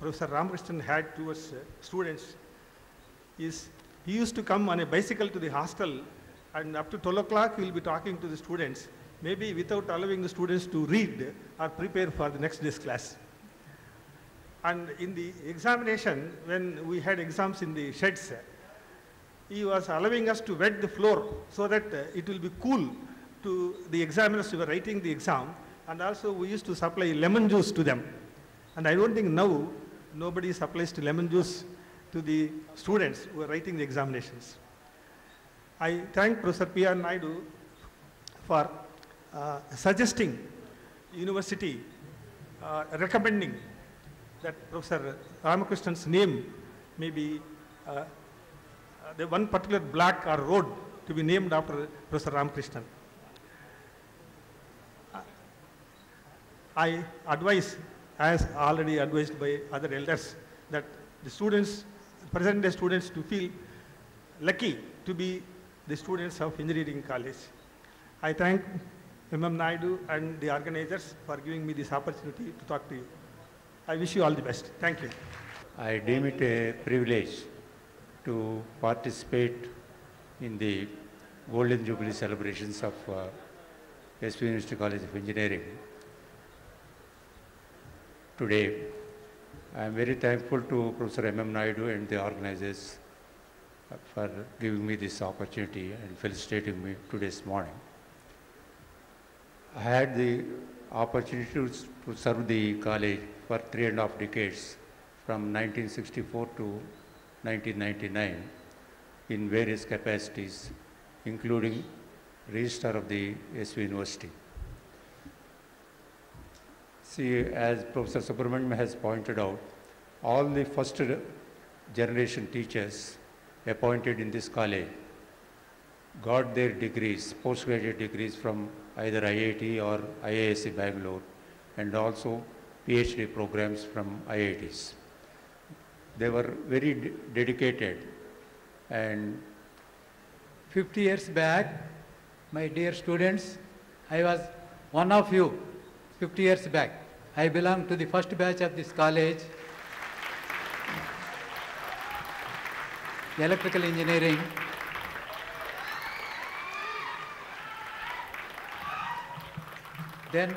Professor Ramakrishnan had towards students is he used to come on a bicycle to the hostel, and up to 12 o'clock he will be talking to the students, maybe without allowing the students to read or prepare for the next day's class. And in the examination, when we had exams in the sheds, he was allowing us to wet the floor so that it will be cool to the examiners who were writing the exam, and also we used to supply lemon juice to them. And I don't think now nobody supplies to lemon juice to the students who are writing the examinations. I thank Professor P.R. Naidu for suggesting university, recommending that Professor Ramakrishnan's name may be the one particular block or road to be named after Professor Ramakrishnan. I advise, as already advised by other elders, that the students, present-day students, to feel lucky to be the students of engineering college. I thank M.M. Naidu and the organizers for giving me this opportunity to talk to you. I wish you all the best. Thank you. I deem it a privilege to participate in the Golden Jubilee celebrations of SVUCE College of Engineering. Today, I am very thankful to Professor M.M. Naidu and the organizers for giving me this opportunity and felicitating me today's morning. I had the opportunity to serve the college for 3.5 decades, from 1964 to 1999, in various capacities, including Registrar of the SV University. See, as Professor Subramaniam has pointed out, all the first generation teachers appointed in this college got their degrees, postgraduate degrees, from either IIT or IISc Bangalore, and also PhD programs from IITs. They were very dedicated, and 50 years back, my dear students, I was one of you 50 years back. I belonged to the first batch of this college, electrical engineering. Then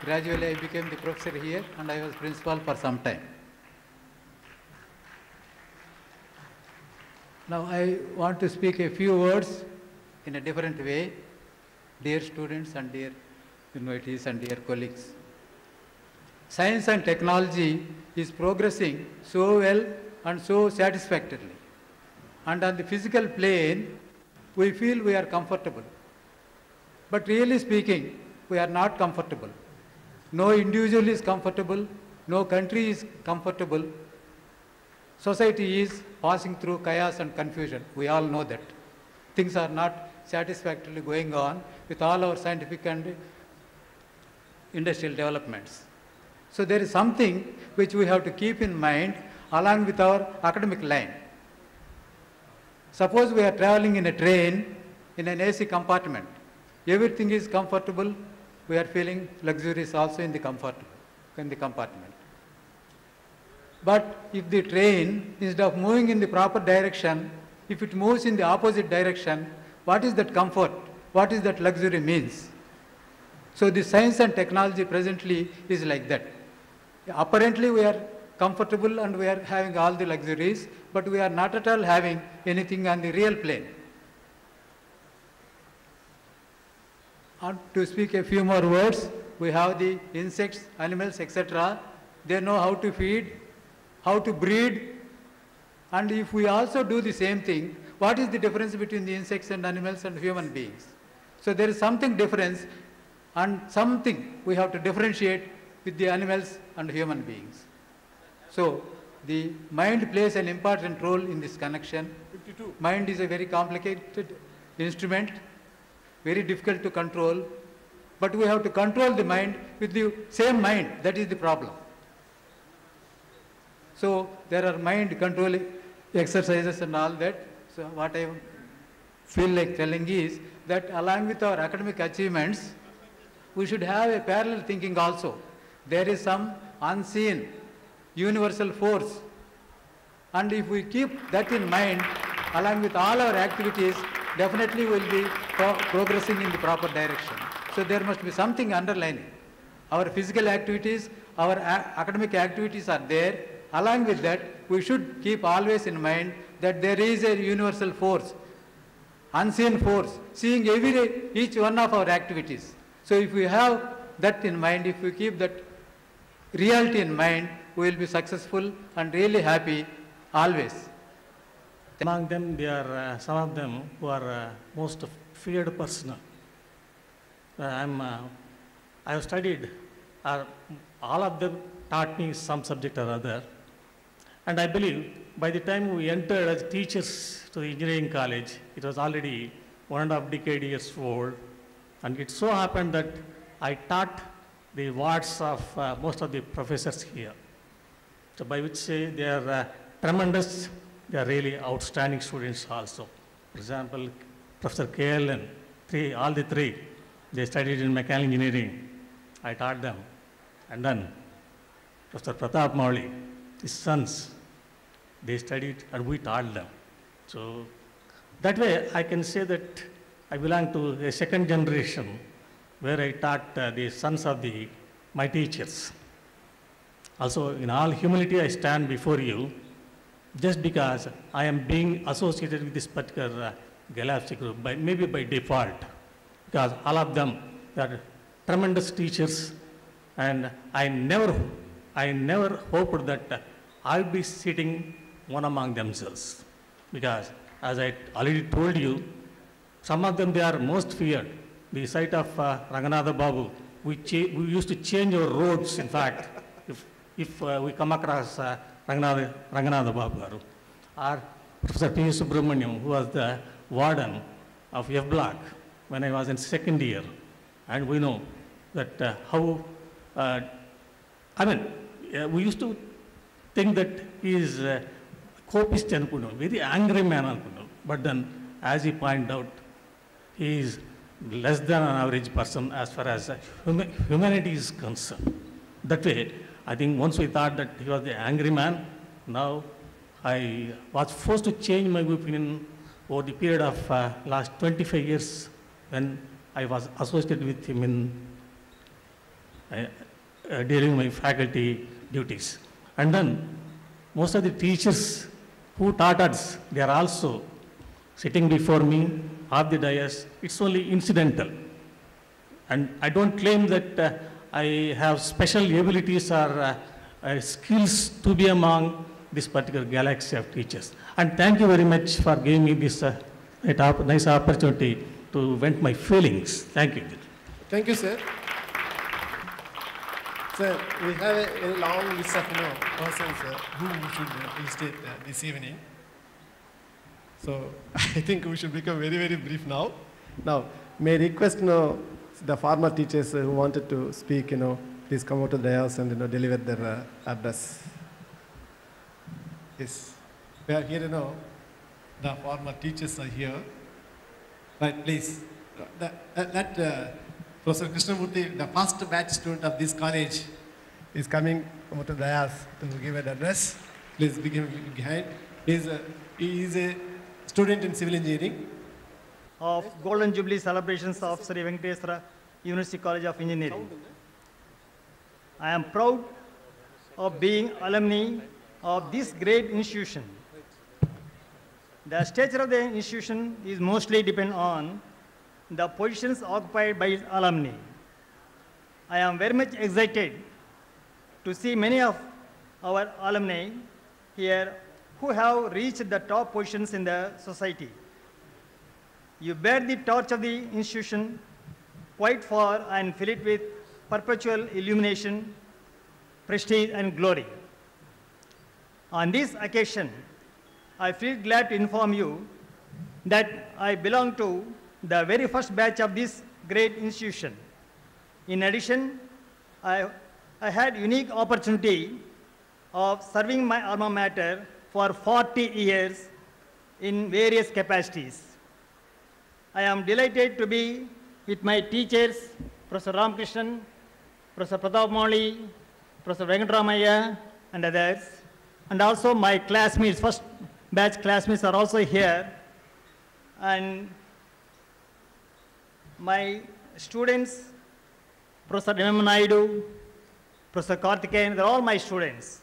gradually I became the professor here, and I was principal for some time. Now I want to speak a few words in a different way. Dear students and dear invitees and dear colleagues, science and technology is progressing so well and so satisfactorily. And on the physical plane, we feel we are comfortable. But really speaking, we are not comfortable. No individual is comfortable, no country is comfortable. Society is passing through chaos and confusion. We all know that. Things are not satisfactorily going on with all our scientific and industrial developments. So there is something which we have to keep in mind along with our academic line. Suppose we are traveling in a train in an AC compartment. Everything is comfortable. We are feeling luxurious also in the compartment. But if the train, instead of moving in the proper direction, if it moves in the opposite direction, what is that comfort? What is that luxury means? So the science and technology presently is like that. Apparently we are comfortable and we are having all the luxuries, but we are not at all having anything on the real plane. And to speak a few more words, we have the insects, animals, etc. They know how to feed, how to breed, and if we also do the same thing, what is the difference between the insects and animals and human beings? So there is something difference, and something we have to differentiate with the animals and human beings. So the mind plays an important role in this connection. 52. Mind is a very complicated instrument, very difficult to control, but we have to control the mind with the same mind. That is the problem. So there are mind control exercises and all that. So what I feel like telling is that along with our academic achievements, we should have a parallel thinking also. There is some unseen universal force. And if we keep that in mind, along with all our activities, definitely we will be progressing in the proper direction. So there must be something underlining. Our physical activities, our academic activities are there. Along with that, we should keep always in mind that there is a universal force, unseen force, seeing every day each one of our activities. So if we have that in mind, if we keep that reality in mind, we will be successful and really happy always. Among them, there are some of them who are most feared person. I have studied, all of them taught me some subject or other. And I believe by the time we entered as teachers to the engineering college, it was already 1.5 decades old. And it so happened that I taught the wards of most of the professors here. So by which say they are tremendous, they are really outstanding students also. For example, Professor KLN, all the three, they studied in mechanical engineering. I taught them. And then Professor Pratap Mauli, his sons, they studied and we taught them. So that way I can say that I belong to a second generation where I taught the sons of my teachers. Also, in all humility, I stand before you just because I am being associated with this particular Galaxy group, maybe by default, because all of them are tremendous teachers, and I never hoped that I'll be sitting one among themselves, because as I already told you, some of them, they are most feared. The sight of Ranganatha Babu, we used to change our roads, in fact, if we come across Ranganatha Babu, or Professor P. Subramaniam, who was the warden of F Block when I was in second year. And we know that we used to think that he is copist, very angry man. But then, as he pointed out, he is less than an average person as far as humanity is concerned. That way, I think once we thought that he was the angry man, now I was forced to change my opinion over the period of last 25 years when I was associated with him in during my faculty duties. And then most of the teachers who taught us, they are also sitting before me off the dais. It's only incidental. And I don't claim that I have special abilities or skills to be among this particular galaxy of teachers. And thank you very much for giving me this nice opportunity to vent my feelings. Thank you. Thank you, sir. Sir, we have a long list of persons who should illustrate this evening. So I think we should become very, very brief now. Now, may I request the former teachers who wanted to speak, please come out to the dais and deliver their address. Yes, we are here, the former teachers are here. Right, please. Professor Krishnamurthy, the first batch student of this college, is coming over to the dais to give an address. Please begin behind. He is a student in civil engineering. Of Golden Jubilee celebrations of Sri Venkateswara University College of Engineering. I am proud of being alumni of this great institution. The stature of the institution is mostly dependent on the positions occupied by its alumni. I am very much excited to see many of our alumni here who have reached the top positions in the society. You bear the torch of the institution quite far and fill it with perpetual illumination, prestige, and glory. On this occasion, I feel glad to inform you that I belong to the very first batch of this great institution. In addition, I had unique opportunity of serving my alma mater for 40 years in various capacities. I am delighted to be with my teachers, Professor Ramakrishnan, Professor Pratap Mauli, Professor Venkatramaya, and others, and also my classmates, first batch classmates are also here, and my students, Professor M. Naidu, Professor Karthikeyan, they're all my students.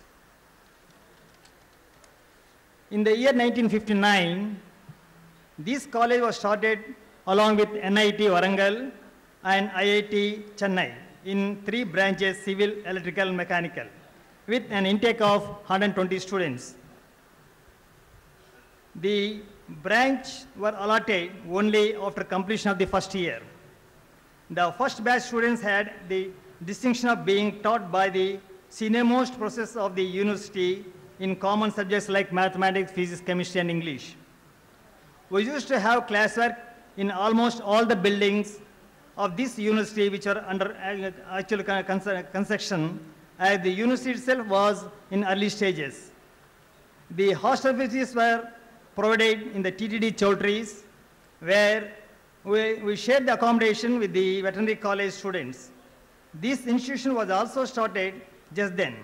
In the year 1959, this college was started along with NIT Warangal and IIT Chennai in 3 branches, civil, electrical, mechanical, with an intake of 120 students. The branch were allotted only after completion of the first year. The first batch students had the distinction of being taught by the senior-most professors of the university in common subjects like mathematics, physics, chemistry, and English. We used to have classwork in almost all the buildings of this university which are under actual construction, as the university itself was in early stages. The hostel facilities were provided in the TTD Chaudhry's, where we shared the accommodation with the veterinary college students. This institution was also started just then.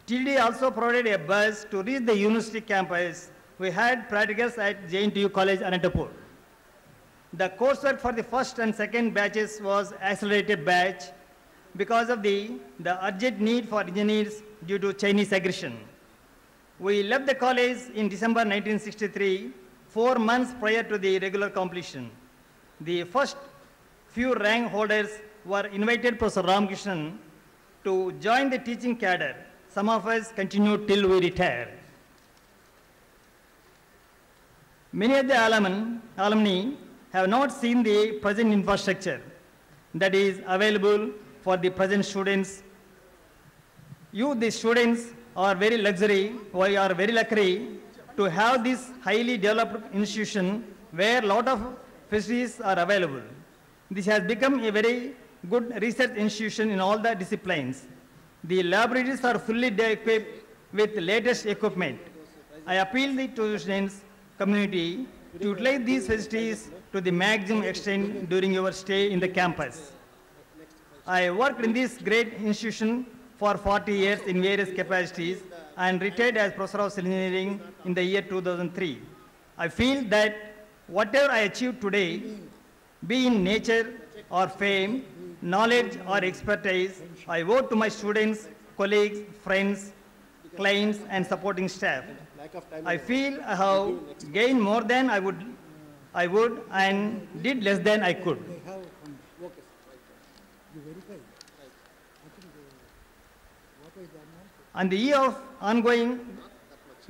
TTD also provided a bus to reach the university campus. We had practicals at JNTU College, Anantapur. The coursework for the first and second batches was accelerated batch because of the urgent need for engineers due to Chinese aggression. We left the college in December 1963, 4 months prior to the regular completion. The first few rank holders were invited Professor Ramakrishnan to join the teaching cadre. Some of us continued till we retired. Many of the alumni have not seen the present infrastructure that is available for the present students. You, the students, are very lucky to have this highly developed institution where a lot of facilities are available. This has become a very good research institution in all the disciplines. The laboratories are fully equipped with latest equipment. I appeal to the students community to utilize these facilities to the maximum extent during your stay in the campus. I worked in this great institution for 40 years in various capacities and retired as Professor of Civil Engineering in the year 2003. I feel that whatever I achieve today, be in nature or fame, knowledge or expertise, I owe to my students, colleagues, friends, clients, and supporting staff. I feel I have gained more than I would and did less than I could. On the year of ongoing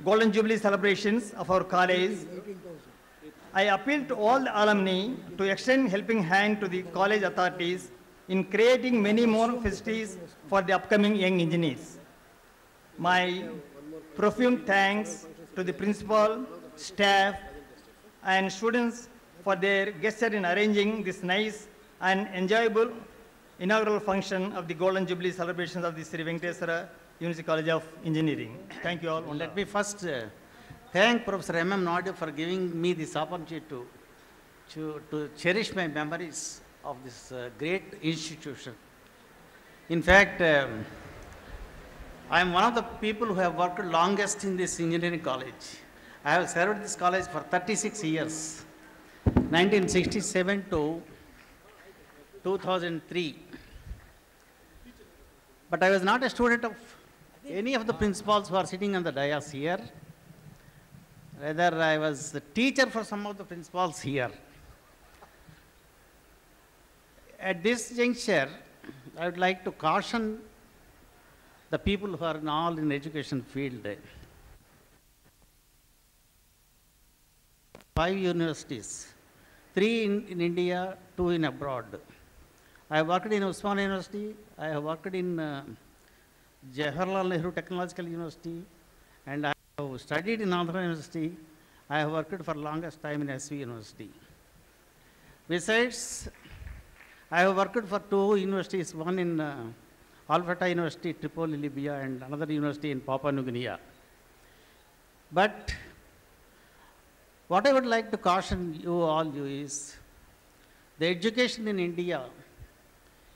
Golden Jubilee celebrations of our college, I appeal to all the alumni to extend helping hand to the college authorities in creating many more facilities for the upcoming young engineers. My profound thanks to the principal, staff, and students for their gesture in arranging this nice and enjoyable inaugural function of the Golden Jubilee celebrations of the Sri Venkateswara University College of Engineering. Thank you all. Let me first thank Professor M. Naidu for giving me this opportunity to cherish my memories of this great institution. In fact, I am one of the people who have worked longest in this engineering college. I have served this college for 36 years, 1967 to 2003. But I was not a student of any of the principals who are sitting on the dais here. Rather, I was the teacher for some of the principals here. At this juncture, I would like to caution the people who are all in education field. 5 universities, 3 in India, 2 in abroad. I have worked in Usman University, I have worked in Jawaharlal Nehru Technological University, and I have studied in Andhra University. I have worked for longest time in SVUCE University. Besides, I have worked for 2 universities, one in Al-Fatah University, Tripoli, Libya, and another university in Papua New Guinea. But what I would like to caution you all is, the education in India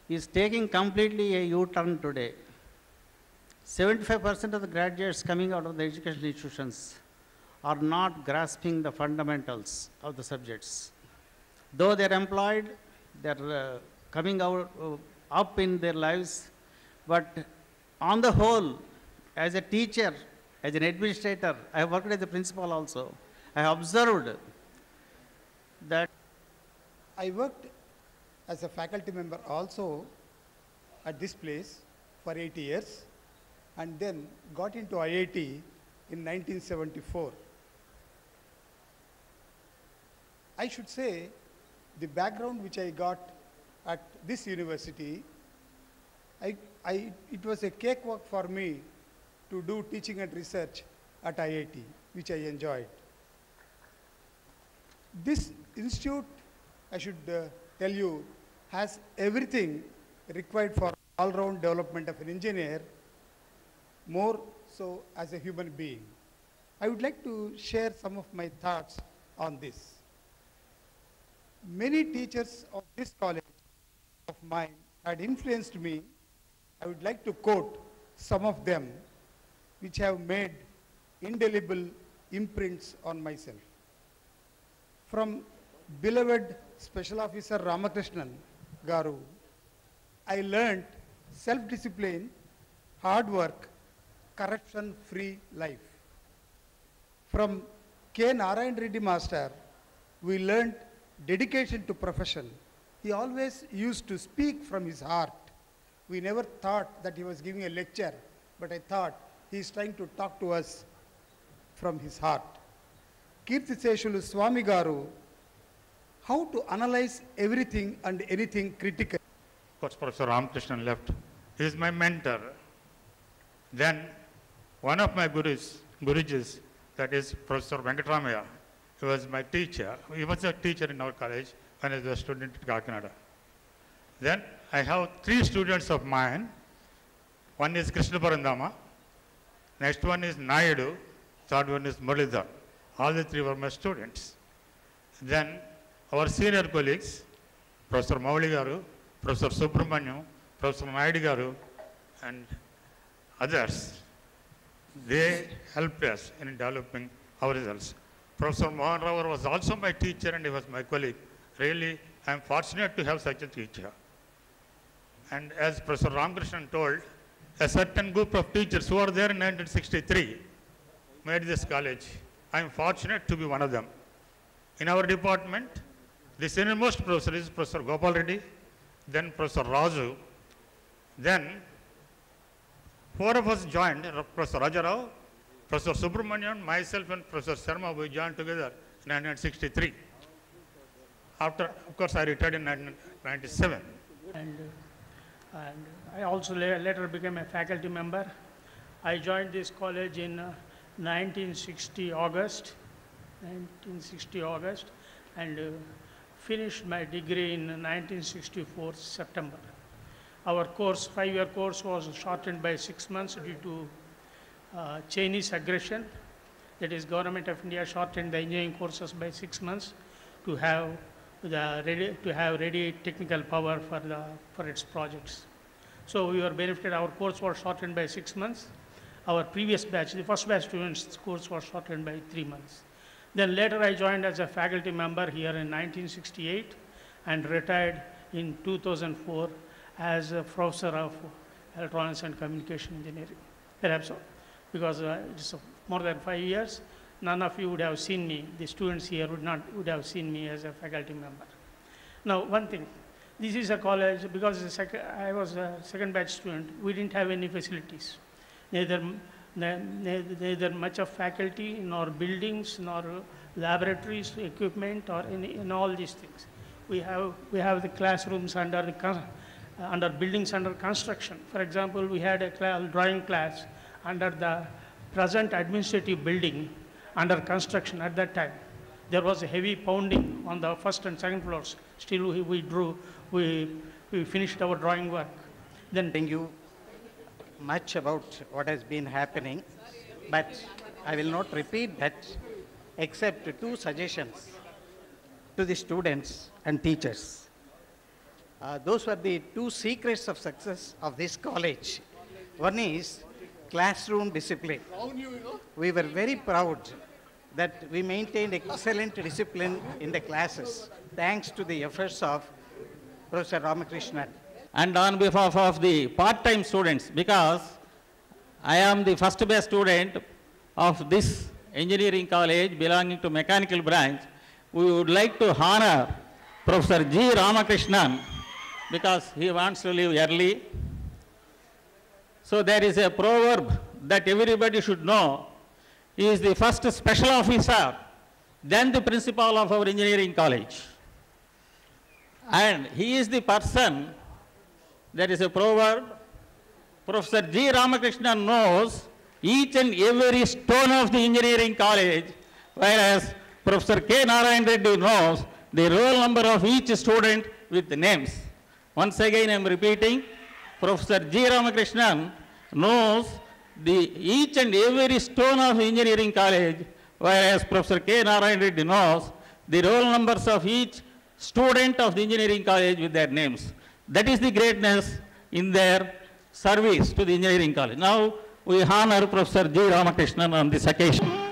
is taking completely a U-turn today. 75% of the graduates coming out of the educational institutions are not grasping the fundamentals of the subjects. Though they're employed, they're coming out up in their lives, but on the whole, as a teacher, as an administrator, I have worked as a principal also. I have observed that I worked as a faculty member also at this place for 8 years and then got into IIT in 1974. I should say the background which I got at this university, it was a cakewalk for me to do teaching and research at IIT, which I enjoyed. This institute, I should tell you, has everything required for all-round development of an engineer, more so as a human being. I would like to share some of my thoughts on this. Many teachers of this college of mine had influenced me. I would like to quote some of them which have made indelible imprints on myself. From beloved Special Officer Ramakrishnan Garu, I learned self-discipline, hard work, corruption-free life. From K. Narayan Reddy Master, we learned dedication to profession. He always used to speak from his heart. We never thought that he was giving a lecture, but I thought he is trying to talk to us from his heart. Kirtiseshulu Swami Garu, how to analyze everything and anything critically. Of course, Professor Ramakrishnan left. He is my mentor. Then one of my Gurujis, that is Professor Venkatramaya, he was my teacher. He was a teacher in our college when I was a student at Kakinada. Then I have 3 students of mine. One is Krishna Parandama, next one is Naidu, third one is Muralidhar. All the 3 were my students. Then our senior colleagues, Professor Mauli Garu, Professor Subramaniam, Professor Naidu Garu, and others, they helped us in developing our results. Professor Mohan Rao was also my teacher and he was my colleague. Really, I am fortunate to have such a teacher. And as Professor Ramakrishnan told, a certain group of teachers who were there in 1963 made this college. I am fortunate to be one of them. In our department, the senior-most professor is Professor Gopal Reddy, then Professor Raju, then 4 of us joined, Professor Rajarao, Professor Subramanian, myself and Professor Sharma, we joined together in 1963. After, of course, I retired in 1997. And I also later became a faculty member. I joined this college in 1960 August, and finished my degree in 1964 September. Our course, 5-year course, was shortened by 6 months due to Chinese aggression. That is, Government of India shortened the engineering courses by 6 months to have ready technical power for its projects. So we were benefited. Our course was shortened by 6 months. Our previous batch, the first batch students' course was shortened by 3 months. Then later I joined as a faculty member here in 1968 and retired in 2004 as a professor of electronics and communication engineering. Perhaps because it's more than 5 years, none of you would have seen me, the students here would have seen me as a faculty member. Now, one thing, this is a college, because I was a second batch student, we didn't have any facilities, neither much of faculty, nor buildings, nor laboratories, equipment, or in all these things. We have the classrooms under buildings under construction. For example, we had a drawing class under the present administrative building under construction at that time. There was a heavy pounding on the first and second floors. Still we finished our drawing work. Then thank you much about what has been happening, but I will not repeat that except 2 suggestions to the students and teachers. Those were the 2 secrets of success of this college. One is classroom discipline. We were very proud that we maintained excellent discipline in the classes, thanks to the efforts of Professor Ramakrishnan. And on behalf of the part-time students, because I am the first best student of this engineering college belonging to mechanical branch, we would like to honor Professor G. Ramakrishnan because he wants to leave early. So there is a proverb that everybody should know. He is the first special officer, then the principal of our engineering college. And he is the person, there is a proverb, Professor G. Ramakrishnan knows each and every stone of the engineering college, whereas Professor K. Narayan Reddy knows the roll number of each student with the names. Once again I am repeating, Professor G. Ramakrishnan knows each and every stone of engineering college, whereas Professor K. Narayan Reddy knows the roll numbers of each student of the engineering college with their names. That is the greatness in their service to the engineering college. Now we honor Professor G. Ramakrishnan on this occasion.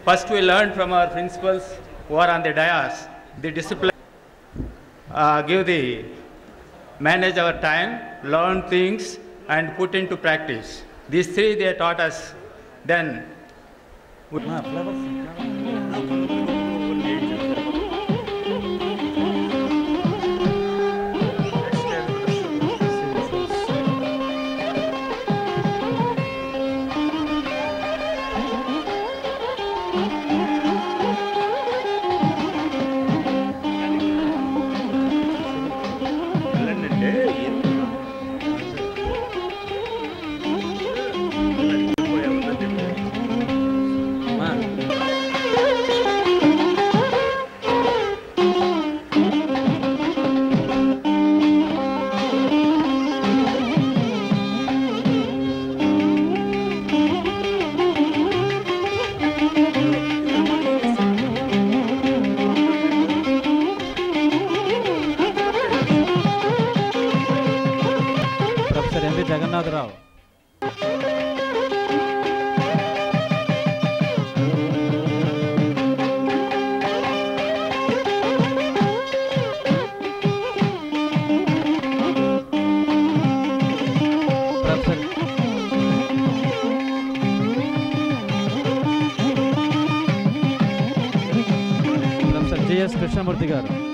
First, we learned from our principals who are on the dais the discipline, manage our time, learn things, and put into practice. These three they taught us. Then, Professor J.S. Krishnamurthy garu.